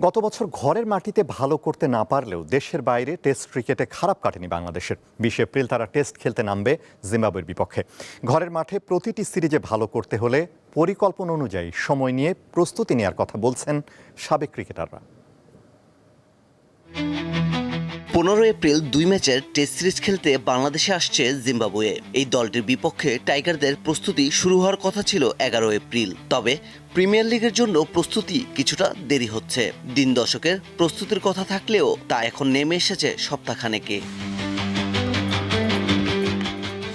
গত বছর ঘরের মাটিতে ভালো করতে না পারলেও দেশের বাইরে টেস্ট ক্রিকেটে খারাপ কাটেনি বাংলাদেশের। 20 এপ্রিল তারা টেস্ট খেলতে নামবে জিম্বাবুয়ের বিপক্ষে। ঘরের মাঠে প্রতিটি সিরিজে ভালো করতে হলে পরিকল্পনা অনুযায়ী সময় নিয়ে প্রস্তুতি নেওয়ার কথা বলছেন সাবেক ক্রিকেটাররা। 15 এপ্রিল 2 ম্যাচের টেস্ট সিরিজ খেলতে বাংলাদেশে আসছে জিম্বাবুয়ে। এই দলটির বিপক্ষে টাইগারদের প্রস্তুতি শুরু হওয়ার কথা ছিল 11 এপ্রিল। তবে প্রিমিয়ার লিগের জন্য প্রস্তুতি কিছুটা দেরি হচ্ছে। দিন দশকের প্রস্তুতির কথা থাকলেও তা এখন নেমে এসেছে সপ্তাহখানেকে।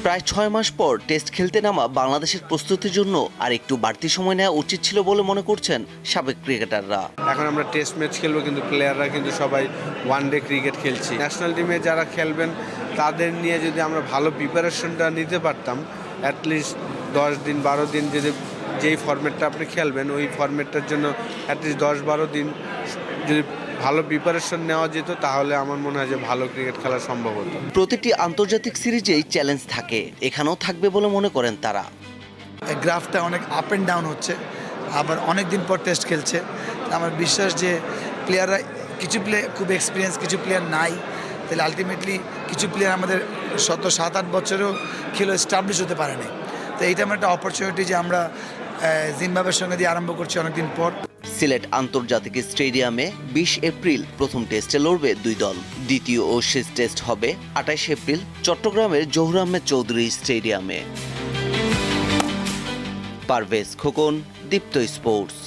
প্রায় 6 মাস পর টেস্ট খেলতে নামা বাংলাদেশের প্রস্তুতির জন্য আর একটু বাড়তি সময় নেওয়া উচিত ছিল বলে মনে করছেন সাবেক ক্রিকেটাররা। এখন আমরা টেস্ট ম্যাচ খেলবো, কিন্তু প্লেয়াররা কিন্তু সবাই ওয়ানডে ক্রিকেট খেলছি। ন্যাশনাল টিমে যারা খেলবেন তাদের নিয়ে যদি আমরা ভালো প্রিপারেশনটা নিতে পারতাম, অ্যাটলিস্ট 10 দিন 12 দিন যদি যেই ফরম্যাটটা আপনি খেলবেন ওই ফরম্যাটটার জন্য অ্যাটলিস্ট 10-12 দিন যদি ভালো প্রিপারেশন নেওয়া যেত, তাহলে আমার মনে হয় যে ভালো ক্রিকেট খেলা সম্ভব হতো। প্রতিটি আন্তর্জাতিক সিরিজেই চ্যালেঞ্জ থাকে, এখানেও থাকবে বলে মনে করেন তারা। গ্রাফটা অনেক আপ অ্যান্ড ডাউন হচ্ছে, আবার অনেক দিন পর টেস্ট খেলছে। আমার বিশ্বাস যে প্লেয়াররা কিছু প্লেয়ার খুব এক্সপিরিয়েন্স, কিছু প্লেয়ার নাই। তাহলে আলটিমেটলি কিছু প্লেয়ার আমাদের 7-8 বছরেও খেলে এস্টাবলিশ হতে পারেনি। তো এইটা আমার একটা অপরচুনিটি যে আমরা জিম্বাবুয়ের সঙ্গে দিয়ে আরম্ভ করছি অনেকদিন পর। সিলেট আন্তর্জাতিক স্টেডিয়ামে 20 এপ্রিল প্রথম টেস্টে লড়বে দুই দল। দ্বিতীয় ও শেষ টেস্ট হবে 28 এপ্রিল চট্টগ্রামের জহুর আহমেদ চৌধুরী স্টেডিয়ামে। পারভেজ খোকন, দীপ্ত স্পোর্টস।